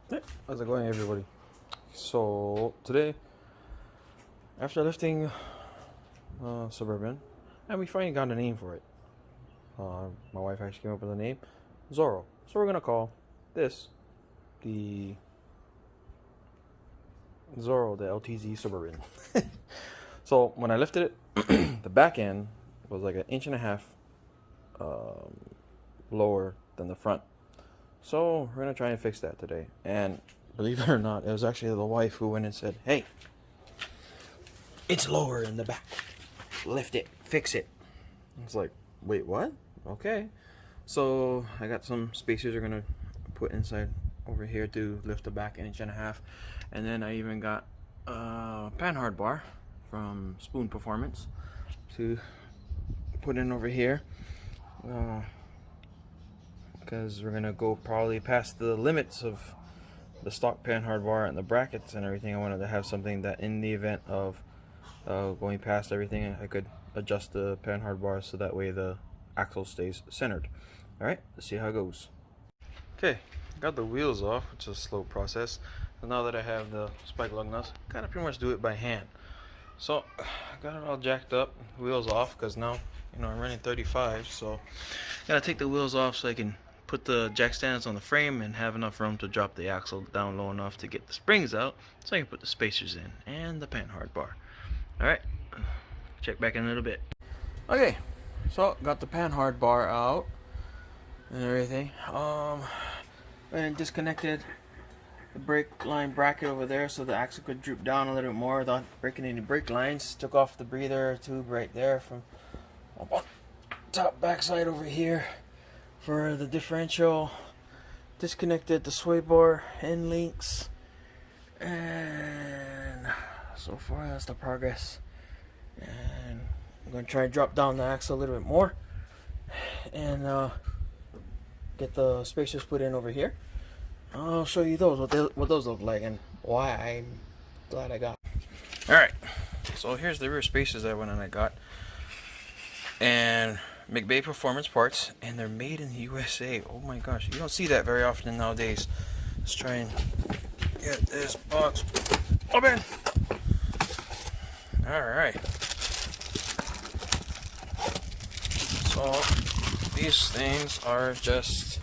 Hey, how's it going, everybody? So today, after lifting Suburban, and we finally got a name for it. My wife actually came up with a name, Zorro. So we're gonna call this the Zorro, the LTZ Suburban. So when I lifted it, the back end was like 1.5 inches um, lower than the front. So we're gonna try and fix that today. And believe it or not, it was actually the wife who went and said, "Hey, it's lower in the back. Lift it, fix it." It's like, wait, what? Okay. So I got some spacers we're gonna put inside over here to lift the back 1.5 inches, and then I even got a panhard bar from Spoon Performance to put in over here. Because we're gonna go probably past the limits of the stock panhard bar and the brackets and everything. I wanted to have something that, in the event of going past everything, I could adjust the panhard bar so that way the axle stays centered. All right, let's see how it goes. Okay, got the wheels off, which is a slow process. And now that I have the spike lug nuts, gotta pretty much do it by hand. So I got it all jacked up, wheels off, because now I'm running 35, so gotta take the wheels off so I can put the jack stands on the frame and have enough room to drop the axle down low enough to get the springs out so I can put the spacers in and the panhard bar. Alright, check back in a little bit. Okay, so got the panhard bar out and everything. And disconnected the brake line bracket over there so the axle could droop down a little bit more without breaking any brake lines. Took off the breather tube right there from top backside over here for the differential. Disconnected the sway bar end links, and so far that's the progress. And I'm gonna try and drop down the axle a little bit more and get the spacers put in over here. I'll show you those, what those look like and why I'm glad I got. Alright, so here's the rear spacers that I went and I got. And McBay Performance parts, and they're made in the USA. Oh my gosh, you don't see that very often nowadays. Let's try and get this box open. Alright. So these things are just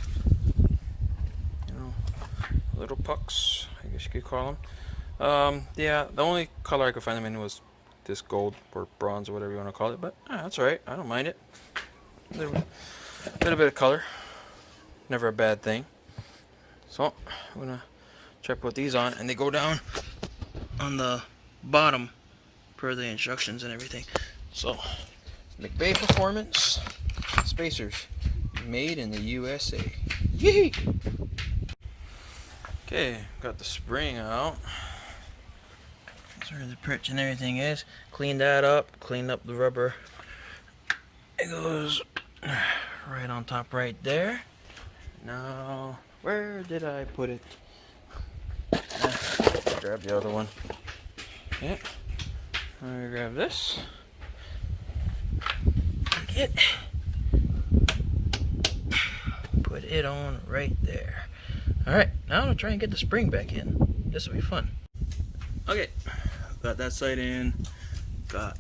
little pucks, I guess you could call them. Yeah, the only color I could find them in was this gold or bronze or whatever you want to call it, but that's alright, I don't mind it. A little bit of color, never a bad thing. So I'm gonna try to put these on, and they go down on the bottom per the instructions and everything. So McBay Performance spacers, made in the USA. Yee! Okay, got the spring out. That's where the perch and everything is. Clean that up, clean up the rubber. It goes right on top right there. Now, where did I put it? Grab the other one. Yeah. I'm gonna grab this. Put it on right there. Alright, now I'm gonna try and get the spring back in. This will be fun. Okay, got that side in, got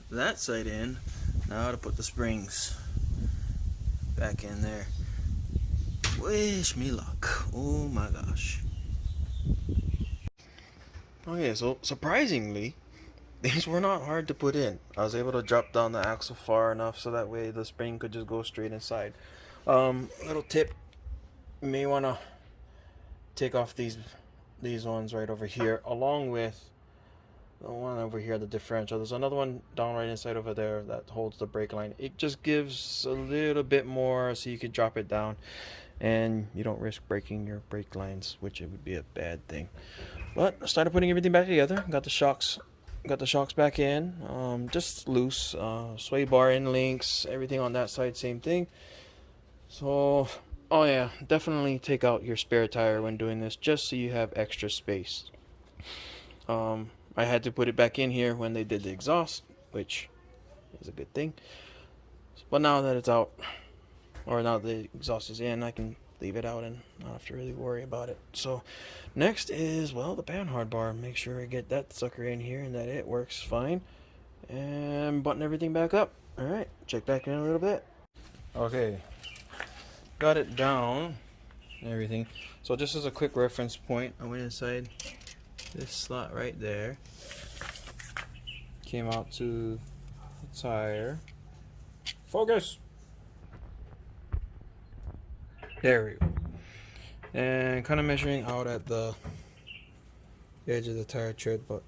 that side in. Now to put the springs back in there. Wish me luck. Oh my gosh. Okay, so surprisingly, these were not hard to put in. I was able to drop down the axle far enough so that way the spring could just go straight inside. Little tip, you may want to take off these ones right over here, along with the one over here, the differential. There's another one down right inside over there that holds the brake line. It just gives a little bit more so you can drop it down and you don't risk breaking your brake lines, which it would be a bad thing. But I started putting everything back together. Got the shocks back in, just loose. Sway bar end links, everything on that side, same thing. So oh yeah, definitely take out your spare tire when doing this, just so you have extra space. I had to put it back in here when they did the exhaust, which is a good thing. But now that it's out, or now the exhaust is in, leave it out and not have to really worry about it. So next is, well, the panhard bar. Make sure I get that sucker in here and that it works fine, and button everything back up. All right, check back in a little bit. Okay, got it down and everything. So just as a quick reference point, I went inside this slot right there, came out to the tire, focus, there we go, and kind of measuring out at the edge of the tire tread, about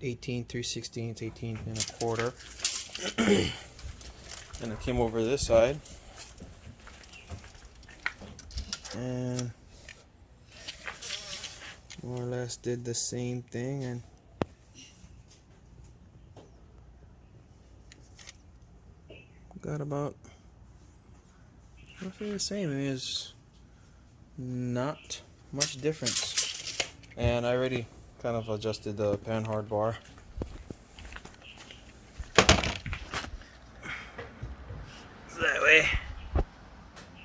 18 3/16, 18 1/4. And I came over this side and more or less did the same thing, and got about roughly the same. I mean, it's not much difference, and I already kind of adjusted the panhard bar. So that way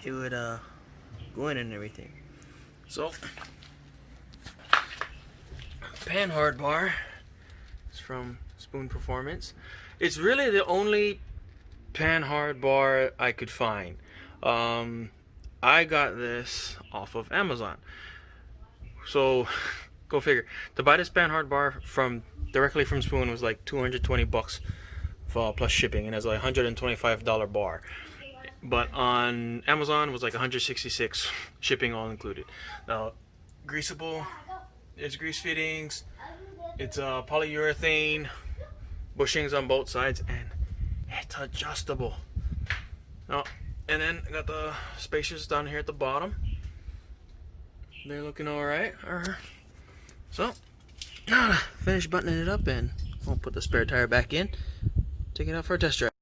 it would go in and everything. So panhard bar is from Spoon Performance. It's really the only panhard bar I could find. I got this off of Amazon. So go figure. To buy this panhard bar directly from Spoon was like $220 plus shipping, and it's like $125 bar. But on Amazon it was like $166, shipping all included. Now, greasable. It's grease fittings, it's polyurethane, bushings on both sides, and it's adjustable. Oh, and then I got the spacers down here at the bottom. They're looking alright. So, now to finish buttoning it up, and we'll put the spare tire back in, take it out for a test drive.